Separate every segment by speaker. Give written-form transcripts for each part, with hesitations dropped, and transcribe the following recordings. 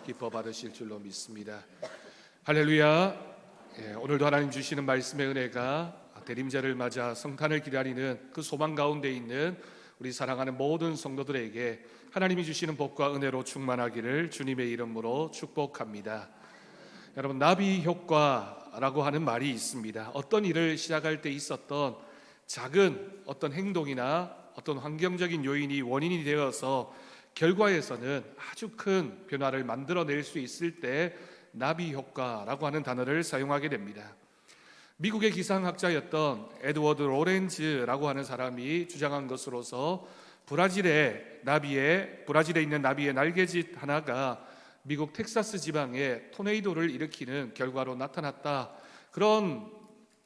Speaker 1: 기뻐 받으실 줄로 믿습니다. 할렐루야. 오늘도 하나님 주시는 말씀의 은혜가 대림절을 맞아 성탄을 기다리는 그 소망 가운데 있는 우리 사랑하는 모든 성도들에게 하나님이 주시는 복과 은혜로 충만하기를 주님의 이름으로 축복합니다. 여러분, 나비 효과라고 하는 말이 있습니다. 어떤 일을 시작할 때 있었던 작은 어떤 행동이나 어떤 환경적인 요인이 원인이 되어서 결과에서는 아주 큰 변화를 만들어낼 수 있을 때 나비 효과라고 하는 단어를 사용하게 됩니다. 미국의 기상학자였던 에드워드 로렌즈라고 하는 사람이 주장한 것으로서 브라질에 있는 나비의 날개짓 하나가 미국 텍사스 지방에 토네이도를 일으키는 결과로 나타났다. 그런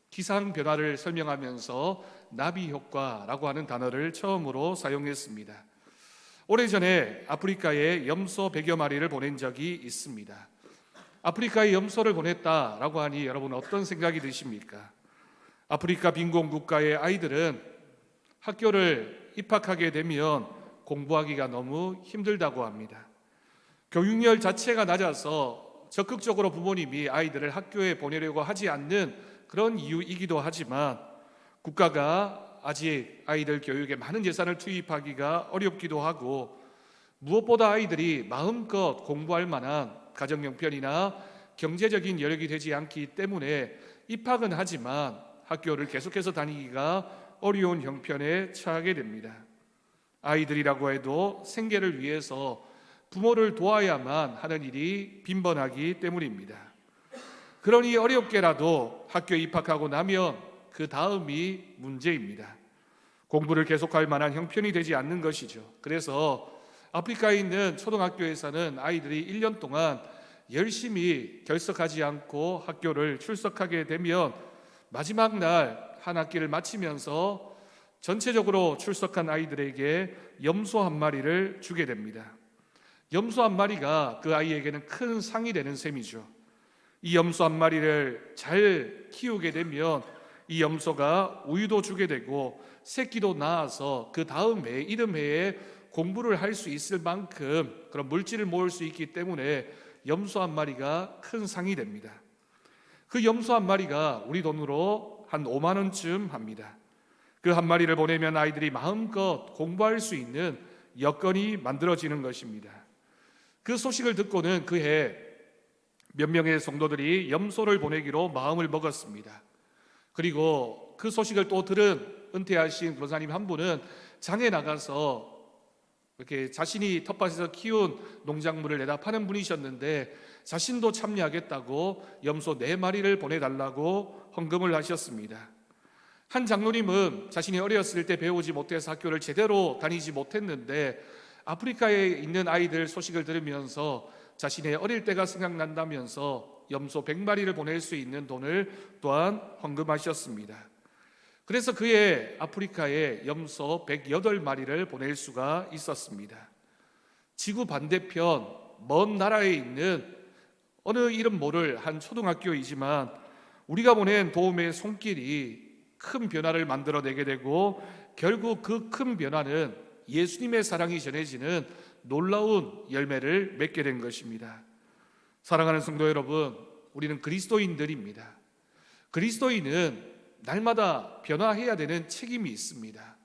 Speaker 1: 기상 변화를 설명하면서 나비 효과라고 하는 단어를 처음으로 사용했습니다. 오래전에 아프리카에 염소 100여 마리를 보낸 적이 있습니다. 아프리카에 염소를 보냈다라고 하니 여러분 어떤 생각이 드십니까? 아프리카 빈곤 국가의 아이들은 학교를 입학하게 되면 공부하기가 너무 힘들다고 합니다. 교육열 자체가 낮아서 적극적으로 부모님이 아이들을 학교에 보내려고 하지 않는 그런 이유이기도 하지만 국가가 아직 아이들 교육에 많은 예산을 투입하기가 어렵기도 하고 무엇보다 아이들이 마음껏 공부할 만한 가정 형편이나 경제적인 여력이 되지 않기 때문에 입학은 하지만 학교를 계속해서 다니기가 어려운 형편에 처하게 됩니다. 아이들이라고 해도 생계를 위해서 부모를 도와야만 하는 일이 빈번하기 때문입니다. 그러니 어렵게라도 학교에 입학하고 나면 그 다음이 문제입니다. 공부를 계속할 만한 형편이 되지 않는 것이죠. 그래서 아프리카에 있는 초등학교에서는 아이들이 1년 동안 열심히 결석하지 않고 학교를 출석하게 되면 마지막 날 한 학기를 마치면서 전체적으로 출석한 아이들에게 염소 한 마리를 주게 됩니다. 염소 한 마리가 그 아이에게는 큰 상이 되는 셈이죠. 이 염소 한 마리를 잘 키우게 되면 이 염소가 우유도 주게 되고 새끼도 낳아서 그 다음 해, 이듬 해에 공부를 할 수 있을 만큼 그런 물질을 모을 수 있기 때문에 염소 한 마리가 큰 상이 됩니다. 그 염소 한 마리가 우리 돈으로 한 5만 원쯤 합니다. 그 한 마리를 보내면 아이들이 마음껏 공부할 수 있는 여건이 만들어지는 것입니다. 그 소식을 듣고는 그해 몇 명의 성도들이 염소를 보내기로 마음을 먹었습니다. 그리고 그 소식을 또 들은 은퇴하신 권사님 한 분은 장에 나가서 이렇게 자신이 텃밭에서 키운 농작물을 내다 파는 분이셨는데 자신도 참여하겠다고 염소 4마리를 보내달라고 헌금을 하셨습니다. 한 장로님은 자신이 어렸을 때 배우지 못해서 학교를 제대로 다니지 못했는데 아프리카에 있는 아이들 소식을 들으면서 자신의 어릴 때가 생각난다면서 염소 100마리를 보낼 수 있는 돈을 또한 헌금하셨습니다. 그래서 그의 아프리카에 염소 108마리를 보낼 수가 있었습니다. 지구 반대편 먼 나라에 있는 어느 이름 모를 한 초등학교이지만 우리가 보낸 도움의 손길이 큰 변화를 만들어내게 되고 결국 그 큰 변화는 예수님의 사랑이 전해지는 놀라운 열매를 맺게 된 것입니다. 사랑하는 성도 여러분, 우리는 그리스도인들입니다. 그리스도인은 날마다 변화해야 되는 책임이 있습니다.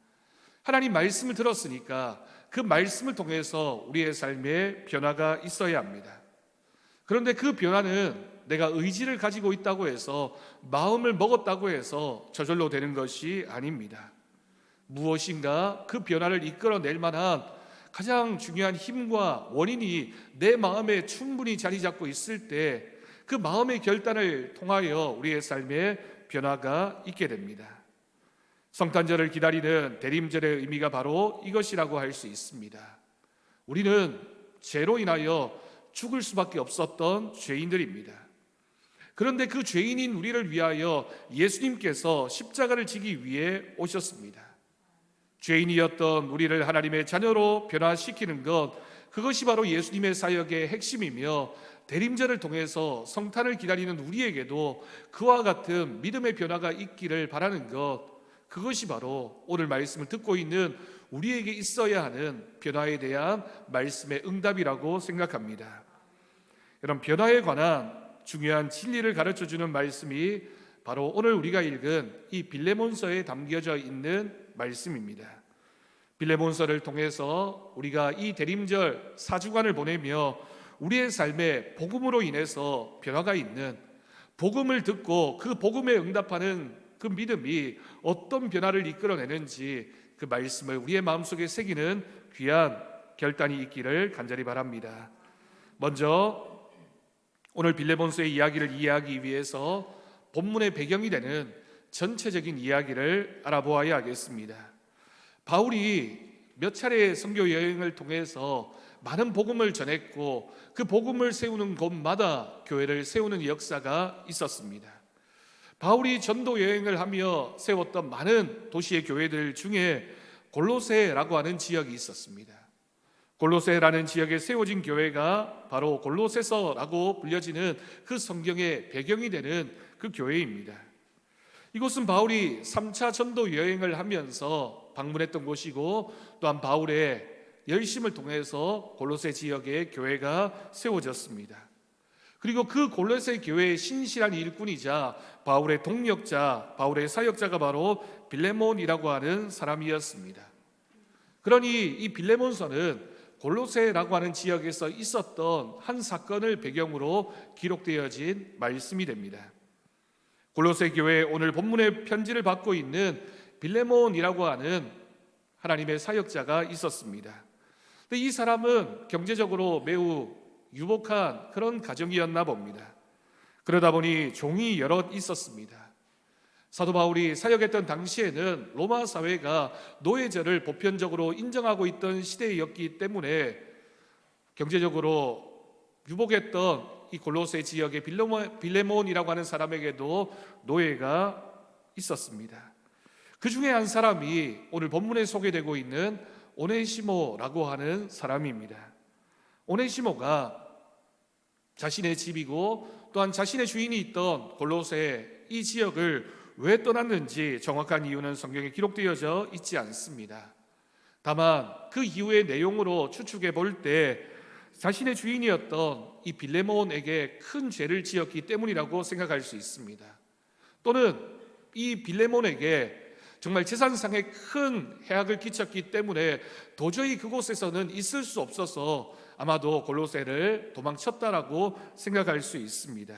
Speaker 1: 하나님 말씀을 들었으니까 그 말씀을 통해서 우리의 삶에 변화가 있어야 합니다. 그런데 그 변화는 내가 의지를 가지고 있다고 해서 마음을 먹었다고 해서 저절로 되는 것이 아닙니다. 무엇인가 그 변화를 이끌어낼 만한 가장 중요한 힘과 원인이 내 마음에 충분히 자리 잡고 있을 때 그 마음의 결단을 통하여 우리의 삶에 변화가 있게 됩니다. 성탄절을 기다리는 대림절의 의미가 바로 이것이라고 할 수 있습니다. 우리는 죄로 인하여 죽을 수밖에 없었던 죄인들입니다. 그런데 그 죄인인 우리를 위하여 예수님께서 십자가를 지기 위해 오셨습니다. 죄인이었던 우리를 하나님의 자녀로 변화시키는 것, 그것이 바로 예수님의 사역의 핵심이며 대림절을 통해서 성탄을 기다리는 우리에게도 그와 같은 믿음의 변화가 있기를 바라는 것, 그것이 바로 오늘 말씀을 듣고 있는 우리에게 있어야 하는 변화에 대한 말씀의 응답이라고 생각합니다. 이런 변화에 관한 중요한 진리를 가르쳐주는 말씀이 바로 오늘 우리가 읽은 이 빌레몬서에 담겨져 있는 말씀입니다. 빌레몬서를 통해서 우리가 이 대림절 4주간을 보내며 우리의 삶에 복음으로 인해서 변화가 있는, 복음을 듣고 그 복음에 응답하는 그 믿음이 어떤 변화를 이끌어내는지 그 말씀을 우리의 마음속에 새기는 귀한 결단이 있기를 간절히 바랍니다. 먼저 오늘 빌레몬서의 이야기를 이해하기 위해서 본문의 배경이 되는 전체적인 이야기를 알아보아야 하겠습니다. 바울이 몇 차례의 선교 여행을 통해서 많은 복음을 전했고 그 복음을 세우는 곳마다 교회를 세우는 역사가 있었습니다. 바울이 전도 여행을 하며 세웠던 많은 도시의 교회들 중에 골로새라고 하는 지역이 있었습니다. 골로새라는 지역에 세워진 교회가 바로 골로새서라고 불려지는 그 성경의 배경이 되는 그 교회입니다. 이곳은 바울이 3차 전도 여행을 하면서 방문했던 곳이고 또한 바울의 열심을 통해서 골로새 지역에 교회가 세워졌습니다. 그리고 그 골로새 교회의 신실한 일꾼이자 바울의 동력자, 바울의 사역자가 바로 빌레몬이라고 하는 사람이었습니다. 그러니 이 빌레몬서는 골로새라고 하는 지역에서 있었던 한 사건을 배경으로 기록되어진 말씀이 됩니다. 골로새 교회에 오늘 본문의 편지를 받고 있는 빌레몬이라고 하는 하나님의 사역자가 있었습니다. 근데 이 사람은 경제적으로 매우 유복한 그런 가정이었나 봅니다. 그러다 보니 종이 여럿 있었습니다. 사도 바울이 사역했던 당시에는 로마 사회가 노예제를 보편적으로 인정하고 있던 시대였기 때문에 경제적으로 유복했던 이 골로새 지역의 빌레몬이라고 하는 사람에게도 노예가 있었습니다. 그 중에 한 사람이 오늘 본문에 소개되고 있는 오네시모라고 하는 사람입니다. 오네시모가 자신의 집이고 또한 자신의 주인이 있던 골로새 이 지역을 왜 떠났는지 정확한 이유는 성경에 기록되어져 있지 않습니다. 다만 그 이후의 내용으로 추측해 볼 때 자신의 주인이었던 이 빌레몬에게 큰 죄를 지었기 때문이라고 생각할 수 있습니다. 또는 이 빌레몬에게 정말 재산상에 큰 해악을 끼쳤기 때문에 도저히 그곳에서는 있을 수 없어서 아마도 골로새를 도망쳤다라고 생각할 수 있습니다.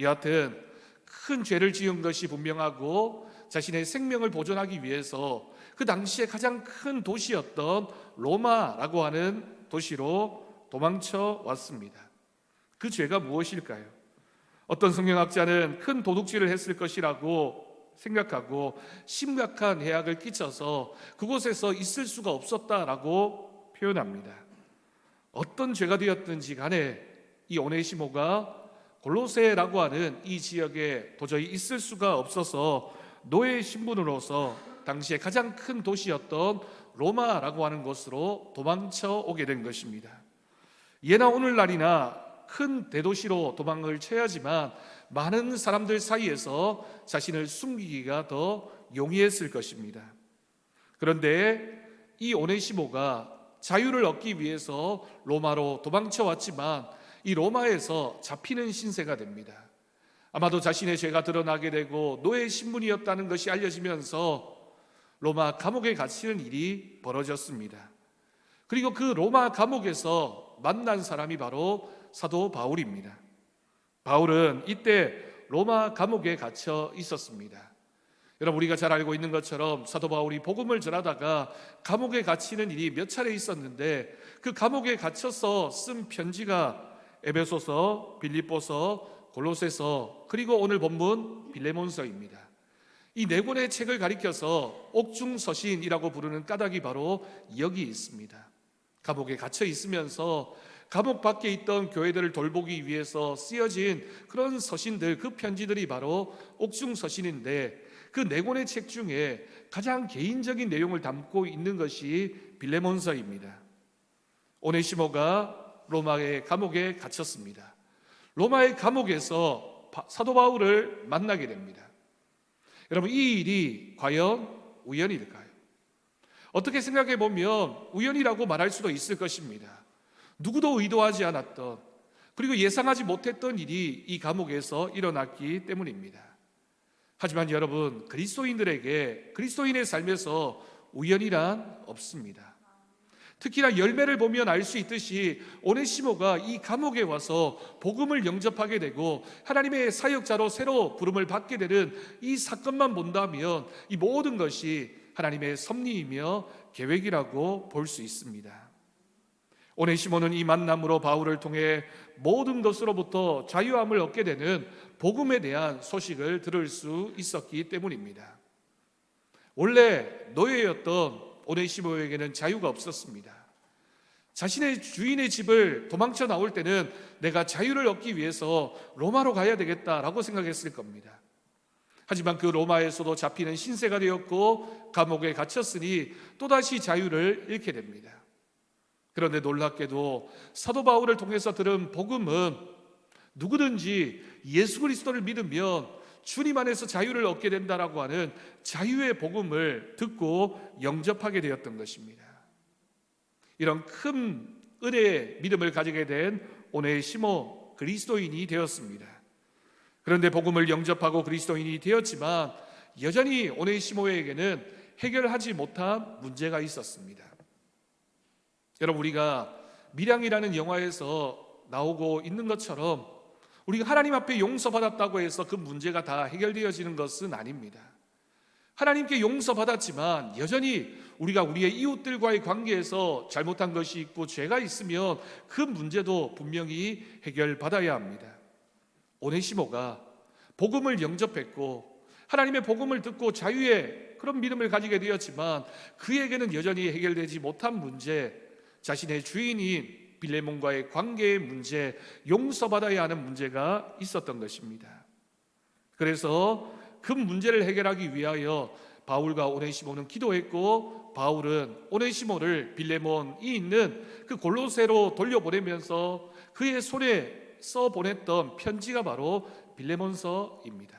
Speaker 1: 여하튼 큰 죄를 지은 것이 분명하고 자신의 생명을 보존하기 위해서 그 당시에 가장 큰 도시였던 로마라고 하는 도시로 도망쳐 왔습니다. 그 죄가 무엇일까요? 어떤 성경학자는 큰 도둑질을 했을 것이라고 생각하고 심각한 해악을 끼쳐서 그곳에서 있을 수가 없었다라고 표현합니다. 어떤 죄가 되었든지 간에 이 오네시모가 골로새라고 하는 이 지역에 도저히 있을 수가 없어서 노예 신분으로서 당시에 가장 큰 도시였던 로마라고 하는 곳으로 도망쳐 오게 된 것입니다. 예나 오늘날이나 큰 대도시로 도망을 쳐야지만 많은 사람들 사이에서 자신을 숨기기가 더 용이했을 것입니다. 그런데 이 오네시모가 자유를 얻기 위해서 로마로 도망쳐 왔지만 이 로마에서 잡히는 신세가 됩니다. 아마도 자신의 죄가 드러나게 되고 노예 신분이었다는 것이 알려지면서 로마 감옥에 갇히는 일이 벌어졌습니다. 그리고 그 로마 감옥에서 만난 사람이 바로 사도 바울입니다. 바울은 이때 로마 감옥에 갇혀 있었습니다. 여러분, 우리가 잘 알고 있는 것처럼 사도 바울이 복음을 전하다가 감옥에 갇히는 일이 몇 차례 있었는데 그 감옥에 갇혀서 쓴 편지가 에베소서, 빌립보서, 골로새서, 그리고 오늘 본문 빌레몬서입니다. 이 네 권의 책을 가리켜서 옥중서신이라고 부르는 까닭이 바로 여기 있습니다. 감옥에 갇혀 있으면서 감옥 밖에 있던 교회들을 돌보기 위해서 쓰여진 그런 서신들, 그 편지들이 바로 옥중서신인데 그 네 권의 책 중에 가장 개인적인 내용을 담고 있는 것이 빌레몬서입니다. 오네시모가 로마의 감옥에 갇혔습니다. 로마의 감옥에서 사도 바울을 만나게 됩니다. 여러분, 이 일이 과연 우연일까요? 어떻게 생각해 보면 우연이라고 말할 수도 있을 것입니다. 누구도 의도하지 않았던, 그리고 예상하지 못했던 일이 이 감옥에서 일어났기 때문입니다. 하지만 여러분, 그리스도인의 삶에서 우연이란 없습니다. 특히나 열매를 보면 알 수 있듯이 오네시모가 이 감옥에 와서 복음을 영접하게 되고 하나님의 사역자로 새로 부름을 받게 되는 이 사건만 본다면 이 모든 것이 하나님의 섭리이며 계획이라고 볼 수 있습니다. 오네시모는 이 만남으로 바울을 통해 모든 것으로부터 자유함을 얻게 되는 복음에 대한 소식을 들을 수 있었기 때문입니다. 원래 노예였던 오네시모에게는 자유가 없었습니다. 자신의 주인의 집을 도망쳐 나올 때는 내가 자유를 얻기 위해서 로마로 가야 되겠다라고 생각했을 겁니다. 하지만 그 로마에서도 잡히는 신세가 되었고 감옥에 갇혔으니 또다시 자유를 잃게 됩니다. 그런데 놀랍게도 사도 바울을 통해서 들은 복음은 누구든지 예수 그리스도를 믿으면 주님 안에서 자유를 얻게 된다라고 하는 자유의 복음을 듣고 영접하게 되었던 것입니다. 이런 큰 은혜의 믿음을 가지게 된 오네시모 그리스도인이 되었습니다. 그런데 복음을 영접하고 그리스도인이 되었지만 여전히 오네시모에게는 해결하지 못한 문제가 있었습니다. 여러분, 우리가 밀양이라는 영화에서 나오고 있는 것처럼 우리가 하나님 앞에 용서받았다고 해서 그 문제가 다 해결되어지는 것은 아닙니다. 하나님께 용서받았지만 여전히 우리가 우리의 이웃들과의 관계에서 잘못한 것이 있고 죄가 있으면 그 문제도 분명히 해결받아야 합니다. 오네시모가 복음을 영접했고 하나님의 복음을 듣고 자유의 그런 믿음을 가지게 되었지만 그에게는 여전히 해결되지 못한 문제, 자신의 주인인 빌레몬과의 관계의 문제, 용서받아야 하는 문제가 있었던 것입니다. 그래서 그 문제를 해결하기 위하여 바울과 오네시모는 기도했고 바울은 오네시모를 빌레몬이 있는 그 골로새로 돌려보내면서 그의 손에 써보냈던 편지가 바로 빌레몬서입니다.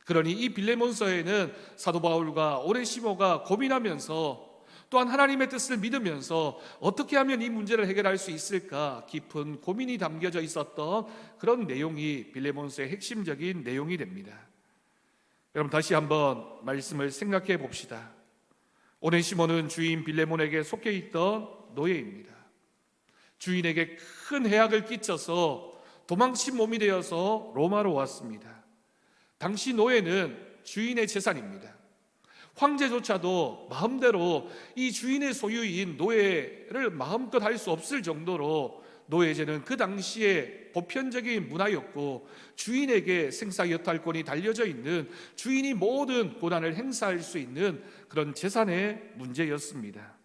Speaker 1: 그러니 이 빌레몬서에는 사도 바울과 오네시모가 고민하면서 또한 하나님의 뜻을 믿으면서 어떻게 하면 이 문제를 해결할 수 있을까 깊은 고민이 담겨져 있었던 그런 내용이 빌레몬서의 핵심적인 내용이 됩니다. 여러분, 다시 한번 말씀을 생각해 봅시다. 오네시모는 주인 빌레몬에게 속해 있던 노예입니다. 주인에게 큰 해악을 끼쳐서 도망친 몸이 되어서 로마로 왔습니다. 당시 노예는 주인의 재산입니다. 황제조차도 마음대로 이 주인의 소유인 노예를 마음껏 할 수 없을 정도로 노예제는 그 당시에 보편적인 문화였고 주인에게 생사여탈권이 달려져 있는, 주인이 모든 권한을 행사할 수 있는 그런 재산의 문제였습니다.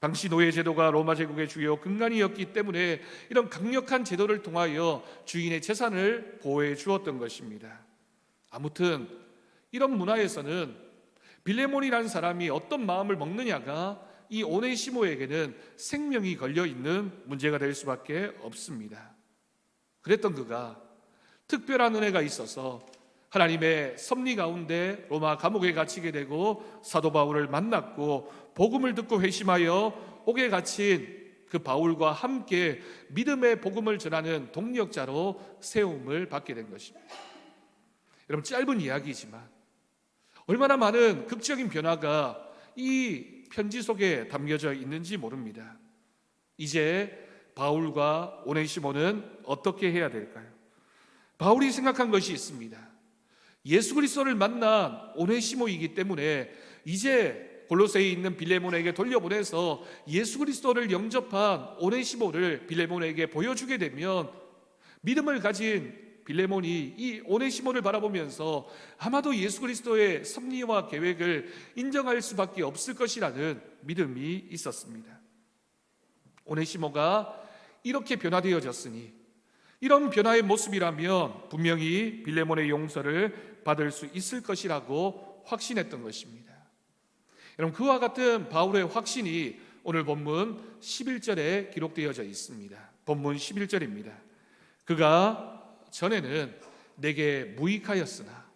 Speaker 1: 당시 노예제도가 로마 제국의 주요 근간이었기 때문에 이런 강력한 제도를 통하여 주인의 재산을 보호해 주었던 것입니다. 아무튼 이런 문화에서는 빌레몬이라는 사람이 어떤 마음을 먹느냐가 이 오네시모에게는 생명이 걸려있는 문제가 될 수밖에 없습니다. 그랬던 그가 특별한 은혜가 있어서 하나님의 섭리 가운데 로마 감옥에 갇히게 되고 사도 바울을 만났고 복음을 듣고 회심하여 옥에 갇힌 그 바울과 함께 믿음의 복음을 전하는 동력자로 세움을 받게 된 것입니다. 여러분, 짧은 이야기지만 얼마나 많은 극적인 변화가 이 편지 속에 담겨져 있는지 모릅니다. 이제 바울과 오네시모는 어떻게 해야 될까요? 바울이 생각한 것이 있습니다. 예수 그리스도를 만난 오네시모이기 때문에 이제 골로새에 있는 빌레몬에게 돌려보내서 예수 그리스도를 영접한 오네시모를 빌레몬에게 보여주게 되면 믿음을 가진 빌레몬이 이 오네시모를 바라보면서 아마도 예수 그리스도의 섭리와 계획을 인정할 수밖에 없을 것이라는 믿음이 있었습니다. 오네시모가 이렇게 변화되어졌으니 이런 변화의 모습이라면 분명히 빌레몬의 용서를 받을 수 있을 것이라고 확신했던 것입니다. 여러분, 그와 같은 바울의 확신이 오늘 본문 11절에 기록되어져 있습니다. 본문 11절입니다. 그가 전에는 내게 무익하였으나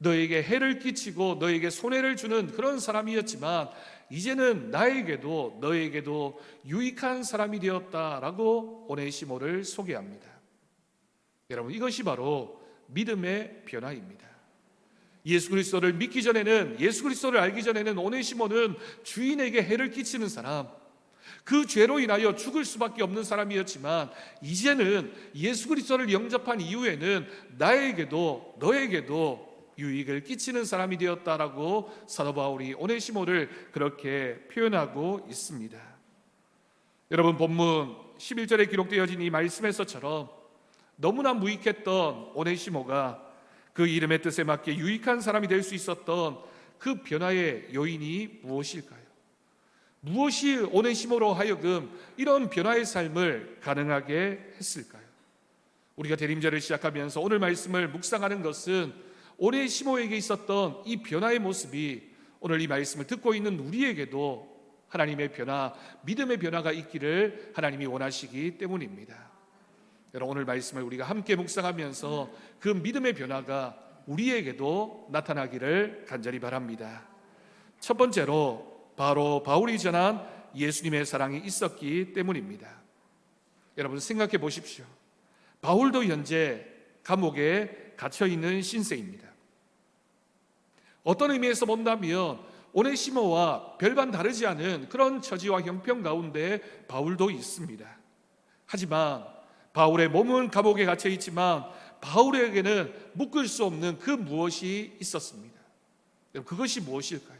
Speaker 1: 너에게 해를 끼치고 너에게 손해를 주는 그런 사람이었지만 이제는 나에게도 너에게도 유익한 사람이 되었다라고 오네시모를 소개합니다. 여러분, 이것이 바로 믿음의 변화입니다. 예수 그리스도를 믿기 전에는, 예수 그리스도를 알기 전에는 오네시모는 주인에게 해를 끼치는 사람, 그 죄로 인하여 죽을 수밖에 없는 사람이었지만 이제는 예수 그리스도를 영접한 이후에는 나에게도 너에게도 유익을 끼치는 사람이 되었다라고 사도 바울이 오네시모를 그렇게 표현하고 있습니다. 여러분, 본문 11절에 기록되어진 이 말씀에서처럼 너무나 무익했던 오네시모가 그 이름의 뜻에 맞게 유익한 사람이 될 수 있었던 그 변화의 요인이 무엇일까요? 무엇이 오네시모로 하여금 이런 변화의 삶을 가능하게 했을까요? 우리가 대림절을 시작하면서 오늘 말씀을 묵상하는 것은 오네시모에게 있었던 이 변화의 모습이 오늘 이 말씀을 듣고 있는 우리에게도 하나님의 변화, 믿음의 변화가 있기를 하나님이 원하시기 때문입니다. 여러분, 오늘 말씀을 우리가 함께 묵상하면서 그 믿음의 변화가 우리에게도 나타나기를 간절히 바랍니다. 첫 번째로 바로 바울이 전한 예수님의 사랑이 있었기 때문입니다. 여러분, 생각해 보십시오. 바울도 현재 감옥에 갇혀 있는 신세입니다. 어떤 의미에서 본다면 오네시모와 별반 다르지 않은 그런 처지와 형편 가운데 바울도 있습니다. 하지만 바울의 몸은 감옥에 갇혀 있지만 바울에게는 묶을 수 없는 그 무엇이 있었습니다. 그것이 무엇일까요?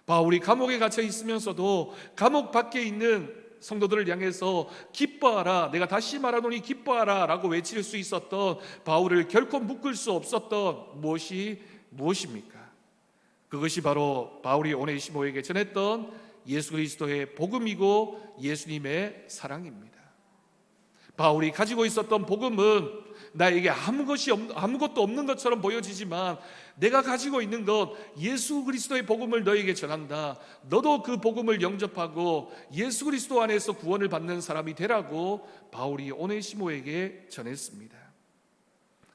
Speaker 1: 바울이 감옥에 갇혀 있으면서도 감옥 밖에 있는 성도들을 향해서 기뻐하라, 내가 다시 말하노니 기뻐하라 라고 외칠 수 있었던 바울을 결코 묶을 수 없었던 무엇이 무엇입니까? 그것이 바로 바울이 오네시모에게 전했던 예수 그리스도의 복음이고 예수님의 사랑입니다. 바울이 가지고 있었던 복음은 나에게 아무것도 없는 것처럼 보여지지만 내가 가지고 있는 것, 예수 그리스도의 복음을 너에게 전한다. 너도 그 복음을 영접하고 예수 그리스도 안에서 구원을 받는 사람이 되라고 바울이 오네시모에게 전했습니다.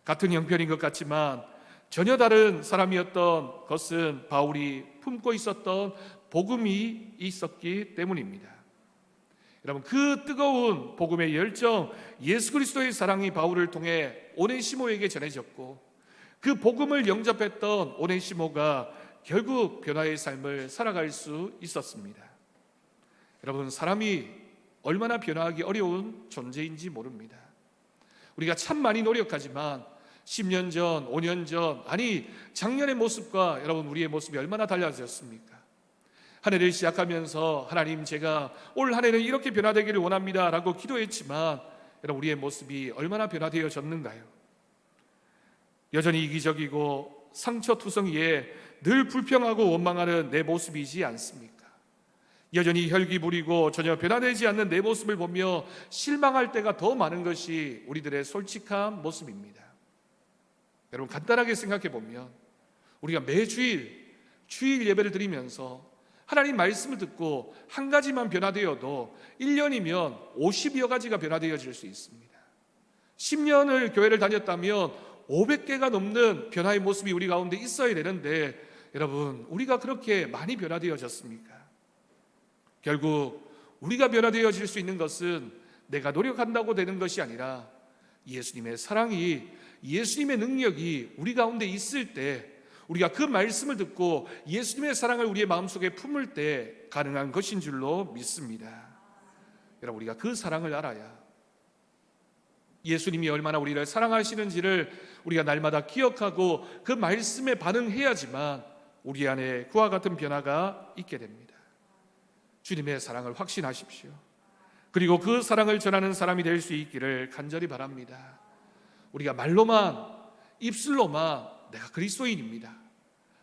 Speaker 1: 같은 형편인 것 같지만 전혀 다른 사람이었던 것은 바울이 품고 있었던 복음이 있었기 때문입니다. 여러분, 그 뜨거운 복음의 열정, 예수 그리스도의 사랑이 바울을 통해 오네시모에게 전해졌고 그 복음을 영접했던 오네시모가 결국 변화의 삶을 살아갈 수 있었습니다. 여러분, 사람이 얼마나 변화하기 어려운 존재인지 모릅니다. 우리가 참 많이 노력하지만 10년 전, 5년 전, 아니 작년의 모습과 여러분 우리의 모습이 얼마나 달라졌습니까? 한 해를 시작하면서 하나님, 제가 올 한 해는 이렇게 변화되기를 원합니다 라고 기도했지만 여러분, 우리의 모습이 얼마나 변화되어졌는가요? 여전히 이기적이고 상처투성이에 늘 불평하고 원망하는 내 모습이지 않습니까? 여전히 혈기 부리고 전혀 변화되지 않는 내 모습을 보며 실망할 때가 더 많은 것이 우리들의 솔직한 모습입니다. 여러분, 간단하게 생각해 보면 우리가 매주일 주일 예배를 드리면서 하나님 말씀을 듣고 한 가지만 변화되어도 1년이면 50여 가지가 변화되어질 수 있습니다. 10년을 교회를 다녔다면 500개가 넘는 변화의 모습이 우리 가운데 있어야 되는데 여러분, 우리가 그렇게 많이 변화되어졌습니까? 결국 우리가 변화되어질 수 있는 것은 내가 노력한다고 되는 것이 아니라 예수님의 사랑이, 예수님의 능력이 우리 가운데 있을 때, 우리가 그 말씀을 듣고 예수님의 사랑을 우리의 마음속에 품을 때 가능한 것인 줄로 믿습니다. 여러분, 우리가 그 사랑을 알아야 예수님이 얼마나 우리를 사랑하시는지를 우리가 날마다 기억하고 그 말씀에 반응해야지만 우리 안에 그와 같은 변화가 있게 됩니다. 주님의 사랑을 확신하십시오. 그리고 그 사랑을 전하는 사람이 될 수 있기를 간절히 바랍니다. 우리가 말로만, 입술로만 내가 그리스도인입니다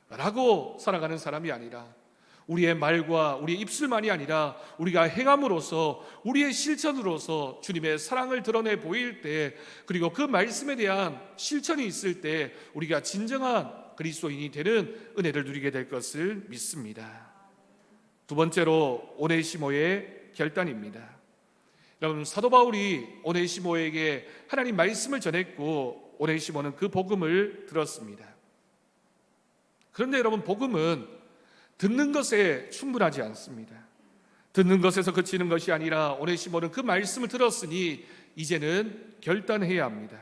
Speaker 1: 라고 살아가는 사람이 아니라 우리의 말과 우리의 입술만이 아니라 우리가 행함으로써, 우리의 실천으로서 주님의 사랑을 드러내 보일 때, 그리고 그 말씀에 대한 실천이 있을 때 우리가 진정한 그리스도인이 되는 은혜를 누리게 될 것을 믿습니다. 두 번째로 오네시모의 결단입니다. 여러분, 사도 바울이 오네시모에게 하나님 말씀을 전했고 오네시모는 그 복음을 들었습니다. 그런데 여러분, 복음은 듣는 것에 충분하지 않습니다. 듣는 것에서 그치는 것이 아니라 오네시모는 그 말씀을 들었으니 이제는 결단해야 합니다.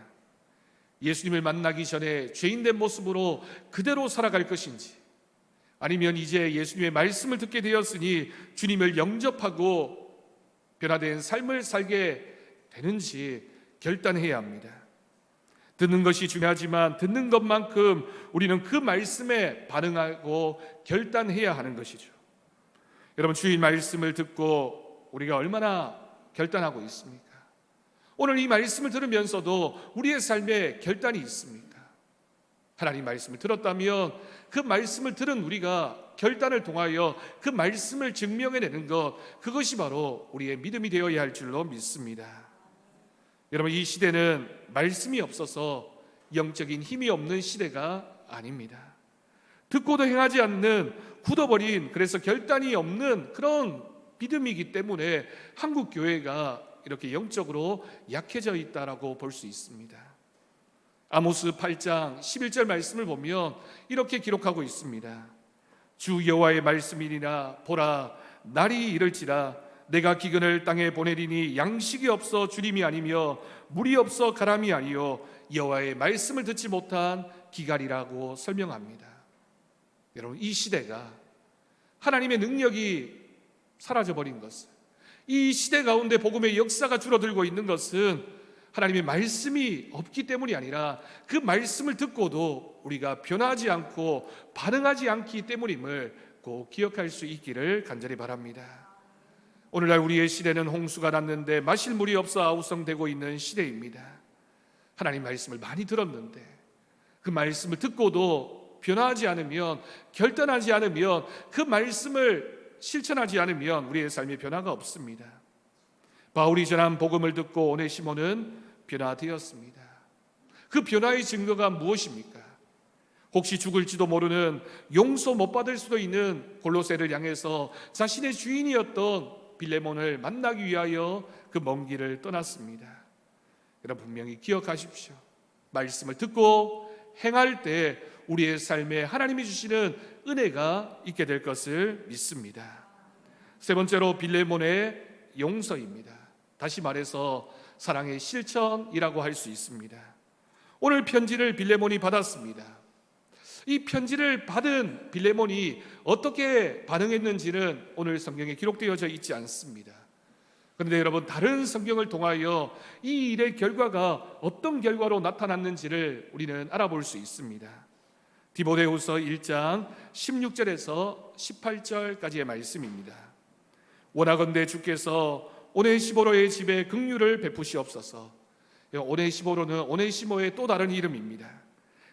Speaker 1: 예수님을 만나기 전에 죄인된 모습으로 그대로 살아갈 것인지, 아니면 이제 예수님의 말씀을 듣게 되었으니 주님을 영접하고 변화된 삶을 살게 되는지 결단해야 합니다. 듣는 것이 중요하지만 듣는 것만큼 우리는 그 말씀에 반응하고 결단해야 하는 것이죠. 여러분, 주의 말씀을 듣고 우리가 얼마나 결단하고 있습니까? 오늘 이 말씀을 들으면서도 우리의 삶에 결단이 있습니까? 하나님 말씀을 들었다면 그 말씀을 들은 우리가 결단을 통하여 그 말씀을 증명해내는 것, 그것이 바로 우리의 믿음이 되어야 할 줄로 믿습니다. 여러분, 이 시대는 말씀이 없어서 영적인 힘이 없는 시대가 아닙니다. 듣고도 행하지 않는 굳어버린, 그래서 결단이 없는 그런 믿음이기 때문에 한국 교회가 이렇게 영적으로 약해져 있다라고 볼 수 있습니다. 아모스 8장 11절 말씀을 보면 이렇게 기록하고 있습니다. 주 여호와의 말씀이니라, 보라 날이 이를지라 내가 기근을 땅에 보내리니 양식이 없어 주림이 아니며 물이 없어 가람이 아니요 여호와의 말씀을 듣지 못한 기갈이라고 설명합니다. 여러분, 이 시대가 하나님의 능력이 사라져버린 것은, 이 시대 가운데 복음의 역사가 줄어들고 있는 것은 하나님의 말씀이 없기 때문이 아니라 그 말씀을 듣고도 우리가 변하지 않고 반응하지 않기 때문임을 꼭 기억할 수 있기를 간절히 바랍니다. 오늘날 우리의 시대는 홍수가 났는데 마실 물이 없어 아우성되고 있는 시대입니다. 하나님 말씀을 많이 들었는데 그 말씀을 듣고도 변화하지 않으면, 결단하지 않으면, 그 말씀을 실천하지 않으면 우리의 삶에 변화가 없습니다. 바울이 전한 복음을 듣고 오네시모는 변화되었습니다. 그 변화의 증거가 무엇입니까? 혹시 죽을지도 모르는, 용서 못 받을 수도 있는 골로새를 향해서 자신의 주인이었던 빌레몬을 만나기 위하여 그 먼 길을 떠났습니다. 여러분, 분명히 기억하십시오. 말씀을 듣고 행할 때 우리의 삶에 하나님이 주시는 은혜가 있게 될 것을 믿습니다. 세 번째로 빌레몬의 용서입니다. 다시 말해서 사랑의 실천이라고 할 수 있습니다. 오늘 편지를 빌레몬이 받았습니다. 이 편지를 받은 빌레몬이 어떻게 반응했는지는 오늘 성경에 기록되어져 있지 않습니다. 그런데 여러분, 다른 성경을 통하여 이 일의 결과가 어떤 결과로 나타났는지를 우리는 알아볼 수 있습니다. 디모데후서 1장 16절에서 18절까지의 말씀입니다. 원하건대 주께서 오네시모로의 집에 긍휼을 베푸시옵소서. 오네시모로는 오네시모의 또 다른 이름입니다.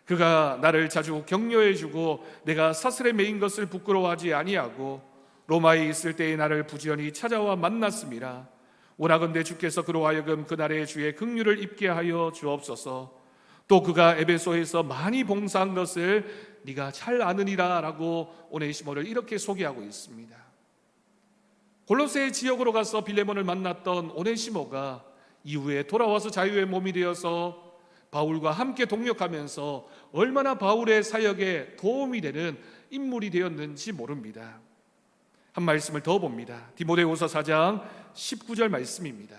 Speaker 1: 그가 나를 자주 격려해주고 내가 사슬에 매인 것을 부끄러워하지 아니하고 로마에 있을 때에 나를 부지런히 찾아와 만났음이라. 원하건대 주께서 그로 하여금 그날의 주의 긍휼을 입게 하여 주옵소서. 또 그가 에베소에서 많이 봉사한 것을 네가 잘 아느니라 라고 오네시모를 이렇게 소개하고 있습니다. 골로새 지역으로 가서 빌레몬을 만났던 오네시모가 이후에 돌아와서 자유의 몸이 되어서 바울과 함께 동역하면서 얼마나 바울의 사역에 도움이 되는 인물이 되었는지 모릅니다. 한 말씀을 더 봅니다. 디모데후서 4장 19절 말씀입니다.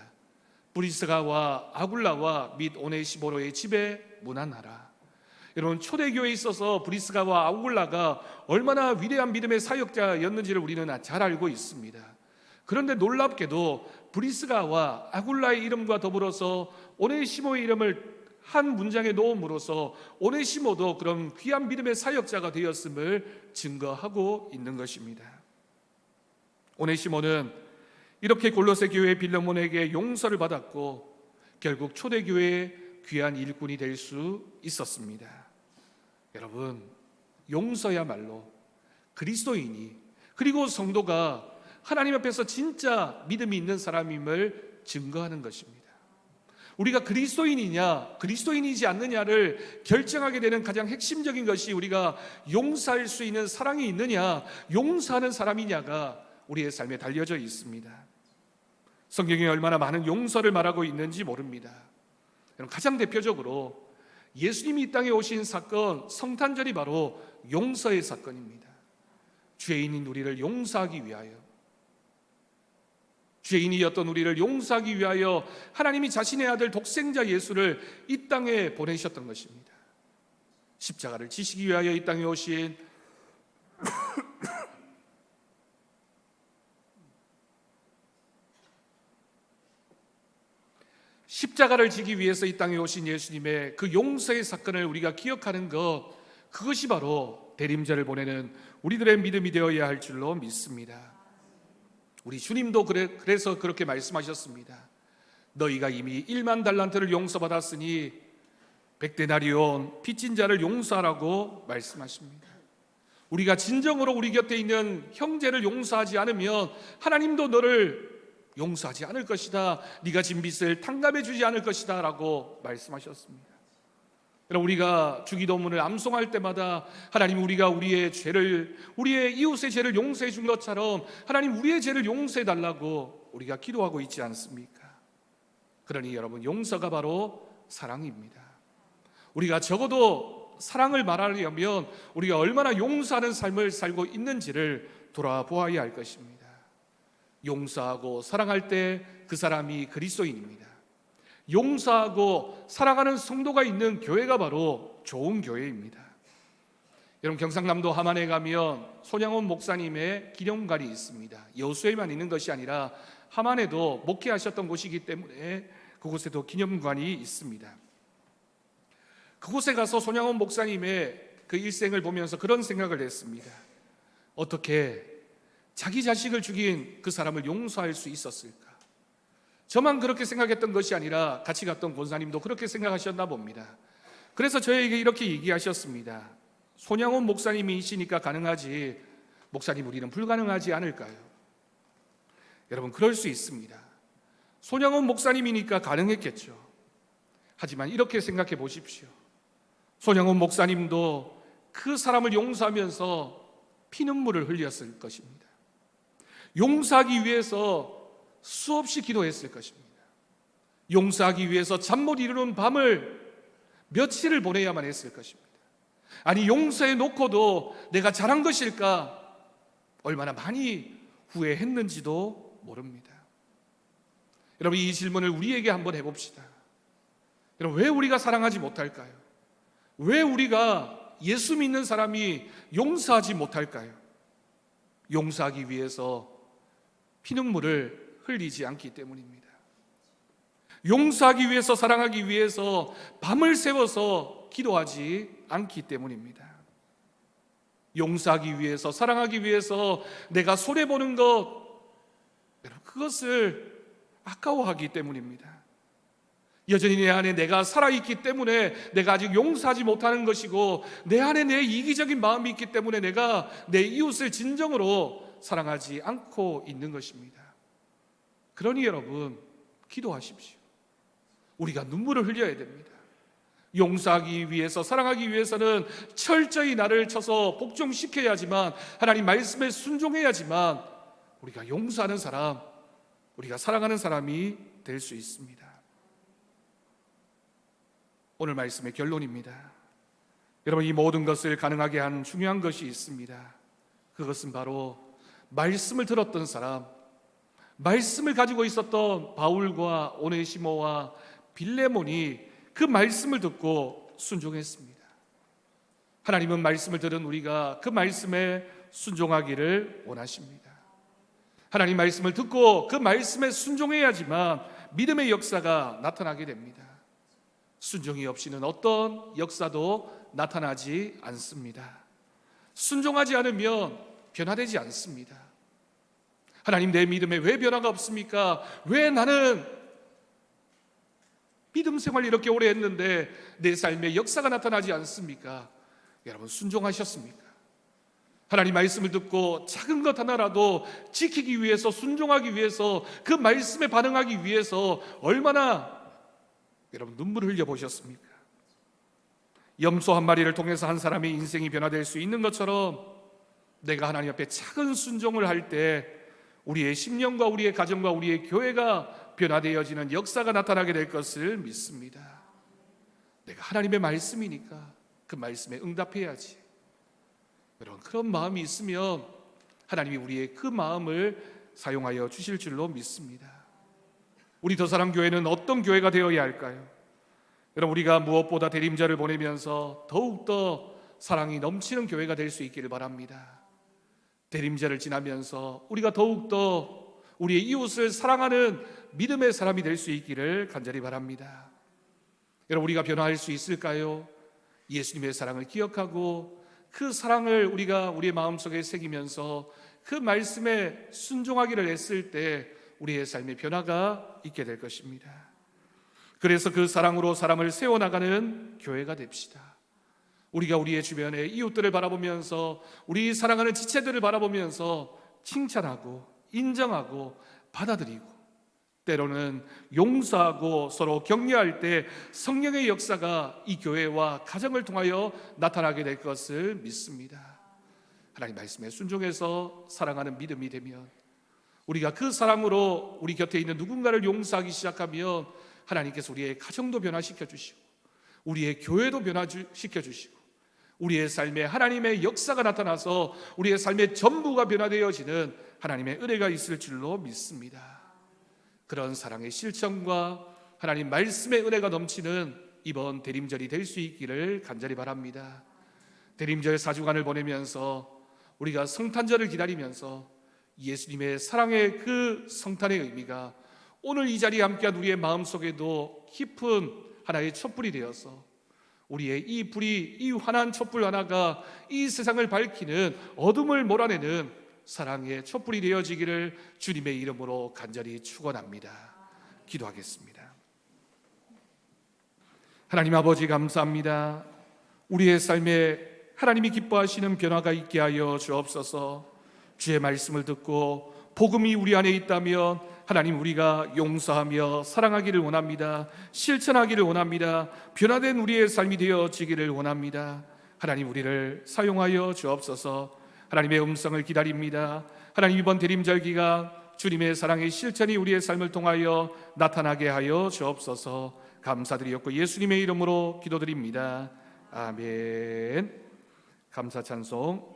Speaker 1: 브리스가와 아굴라와 및 오네시모로의 집에 문안하라. 여러분, 초대교회에 있어서 브리스가와 아굴라가 얼마나 위대한 믿음의 사역자였는지를 우리는 잘 알고 있습니다. 그런데 놀랍게도 브리스가와 아굴라의 이름과 더불어서 오네시모의 이름을 한 문장에 놓음으로써 오네시모도 그런 귀한 믿음의 사역자가 되었음을 증거하고 있는 것입니다. 오네시모는 이렇게 골로새 교회 빌레몬에게 용서를 받았고 결국 초대교회의 귀한 일꾼이 될 수 있었습니다. 여러분, 용서야말로 그리스도인이, 그리고 성도가 하나님 앞에서 진짜 믿음이 있는 사람임을 증거하는 것입니다. 우리가 그리스도인이냐 그리스도인이지 않느냐를 결정하게 되는 가장 핵심적인 것이 우리가 용서할 수 있는 사랑이 있느냐, 용서하는 사람이냐가 우리의 삶에 달려져 있습니다. 성경에 얼마나 많은 용서를 말하고 있는지 모릅니다. 가장 대표적으로 예수님이 이 땅에 오신 사건, 성탄절이 바로 용서의 사건입니다. 죄인인 우리를 용서하기 위하여, 죄인이었던 우리를 용서하기 위하여 하나님이 자신의 아들 독생자 예수를 이 땅에 보내셨던 것입니다. 십자가를 지시기 위하여 이 땅에 오신 십자가를 지기 위해서 이 땅에 오신 예수님의 그 용서의 사건을 우리가 기억하는 것, 그것이 바로 대림절을 보내는 우리들의 믿음이 되어야 할 줄로 믿습니다. 우리 주님도 그래서 그렇게 말씀하셨습니다. 너희가 이미 1만 달란트를 용서받았으니 100데나리온 빚진 자를 용서하라고 말씀하십니다. 우리가 진정으로 우리 곁에 있는 형제를 용서하지 않으면 하나님도 너를 용서하지 않을 것이다. 네가 진 빚을 탕감해 주지 않을 것이다 라고 말씀하셨습니다. 여러분, 우리가 주기도문을 암송할 때마다 하나님, 우리가 우리의 죄를, 우리의 이웃의 죄를 용서해 준 것처럼 하나님 우리의 죄를 용서해 달라고 우리가 기도하고 있지 않습니까? 그러니 여러분, 용서가 바로 사랑입니다. 우리가 적어도 사랑을 말하려면 우리가 얼마나 용서하는 삶을 살고 있는지를 돌아보아야 할 것입니다. 용서하고 사랑할 때 그 사람이 그리스도인입니다. 용서하고 사랑하는 성도가 있는 교회가 바로 좋은 교회입니다. 여러분, 경상남도 함안에 가면 손양원 목사님의 기념관이 있습니다. 여수에만 있는 것이 아니라 함안에도 목회하셨던 곳이기 때문에 그곳에도 기념관이 있습니다. 그곳에 가서 손양원 목사님의 그 일생을 보면서 그런 생각을 했습니다. 어떻게 자기 자식을 죽인 그 사람을 용서할 수 있었을까? 저만 그렇게 생각했던 것이 아니라 같이 갔던 권사님도 그렇게 생각하셨나 봅니다. 그래서 저에게 이렇게 얘기하셨습니다. 손양원 목사님이시니까 가능하지, 목사님 우리는 불가능하지 않을까요? 여러분, 그럴 수 있습니다. 손양원 목사님이니까 가능했겠죠. 하지만 이렇게 생각해 보십시오. 손양원 목사님도 그 사람을 용서하면서 피눈물을 흘렸을 것입니다. 용서하기 위해서 수없이 기도했을 것입니다. 용서하기 위해서 잠 못 이루는 밤을 며칠을 보내야만 했을 것입니다. 아니, 용서해 놓고도 내가 잘한 것일까? 얼마나 많이 후회했는지도 모릅니다. 여러분, 이 질문을 우리에게 한번 해봅시다. 여러분, 왜 우리가 사랑하지 못할까요? 왜 우리가 예수 믿는 사람이 용서하지 못할까요? 용서하기 위해서 피눈물을 흘리지 않기 때문입니다. 용서하기 위해서, 사랑하기 위해서 밤을 새워서 기도하지 않기 때문입니다. 용서하기 위해서, 사랑하기 위해서 내가 손해보는 것, 그것을 아까워하기 때문입니다. 여전히 내 안에 내가 살아있기 때문에 내가 아직 용서하지 못하는 것이고, 내 안에 내 이기적인 마음이 있기 때문에 내가 내 이웃을 진정으로 사랑하지 않고 있는 것입니다. 그러니 여러분, 기도하십시오. 우리가 눈물을 흘려야 됩니다. 용서하기 위해서, 사랑하기 위해서는 철저히 나를 쳐서 복종시켜야지만, 하나님 말씀에 순종해야지만 우리가 용서하는 사람, 우리가 사랑하는 사람이 될 수 있습니다. 오늘 말씀의 결론입니다. 여러분, 이 모든 것을 가능하게 한 중요한 것이 있습니다. 그것은 바로 말씀을 들었던 사람, 말씀을 가지고 있었던 바울과 오네시모와 빌레몬이 그 말씀을 듣고 순종했습니다. 하나님은 말씀을 들은 우리가 그 말씀에 순종하기를 원하십니다. 하나님 말씀을 듣고 그 말씀에 순종해야지만 믿음의 역사가 나타나게 됩니다. 순종이 없이는 어떤 역사도 나타나지 않습니다. 순종하지 않으면 변화되지 않습니다. 하나님, 내 믿음에 왜 변화가 없습니까? 왜 나는 믿음 생활 이렇게 오래 했는데 내 삶에 역사가 나타나지 않습니까? 여러분, 순종하셨습니까? 하나님 말씀을 듣고 작은 것 하나라도 지키기 위해서, 순종하기 위해서, 그 말씀에 반응하기 위해서 얼마나 여러분 눈물을 흘려보셨습니까? 염소 한 마리를 통해서 한 사람의 인생이 변화될 수 있는 것처럼, 내가 하나님 앞에 작은 순종을 할 때 우리의 심령과 우리의 가정과 우리의 교회가 변화되어지는 역사가 나타나게 될 것을 믿습니다. 내가 하나님의 말씀이니까 그 말씀에 응답해야지. 여러분, 그런 마음이 있으면 하나님이 우리의 그 마음을 사용하여 주실 줄로 믿습니다. 우리 더사랑교회는 어떤 교회가 되어야 할까요? 여러분, 우리가 무엇보다 대림절을 보내면서 더욱더 사랑이 넘치는 교회가 될 수 있기를 바랍니다. 대림절을 지나면서 우리가 더욱더 우리의 이웃을 사랑하는 믿음의 사람이 될 수 있기를 간절히 바랍니다. 여러분, 우리가 변화할 수 있을까요? 예수님의 사랑을 기억하고 그 사랑을 우리가 우리의 마음속에 새기면서 그 말씀에 순종하기를 애쓸 때 우리의 삶의 변화가 있게 될 것입니다. 그래서 그 사랑으로 사람을 세워나가는 교회가 됩시다. 우리가 우리의 주변의 이웃들을 바라보면서 우리 사랑하는 지체들을 바라보면서 칭찬하고 인정하고 받아들이고 때로는 용서하고 서로 격려할 때 성령의 역사가 이 교회와 가정을 통하여 나타나게 될 것을 믿습니다. 하나님 말씀에 순종해서 사랑하는 믿음이 되면 우리가 그 사랑으로 우리 곁에 있는 누군가를 용서하기 시작하면 하나님께서 우리의 가정도 변화시켜 주시고 우리의 교회도 변화시켜 주시고 우리의 삶에 하나님의 역사가 나타나서 우리의 삶의 전부가 변화되어지는 하나님의 은혜가 있을 줄로 믿습니다. 그런 사랑의 실천과 하나님 말씀의 은혜가 넘치는 이번 대림절이 될 수 있기를 간절히 바랍니다. 대림절 4주간을 보내면서 우리가 성탄절을 기다리면서 예수님의 사랑의 그 성탄의 의미가 오늘 이 자리에 함께한 우리의 마음속에도 깊은 하나의 촛불이 되어서 우리의 이 불이, 이 환한 촛불 하나가 이 세상을 밝히는 어둠을 몰아내는 사랑의 촛불이 되어지기를 주님의 이름으로 간절히 축원합니다. 기도하겠습니다. 하나님 아버지, 감사합니다. 우리의 삶에 하나님이 기뻐하시는 변화가 있게 하여 주옵소서. 주의 말씀을 듣고 복음이 우리 안에 있다면 하나님, 우리가 용서하며 사랑하기를 원합니다. 실천하기를 원합니다. 변화된 우리의 삶이 되어지기를 원합니다. 하나님, 우리를 사용하여 주옵소서. 하나님의 음성을 기다립니다. 하나님, 이번 대림절 기간 주님의 사랑의 실천이 우리의 삶을 통하여 나타나게 하여 주옵소서. 감사드리옵고 예수님의 이름으로 기도드립니다. 아멘. 감사 찬송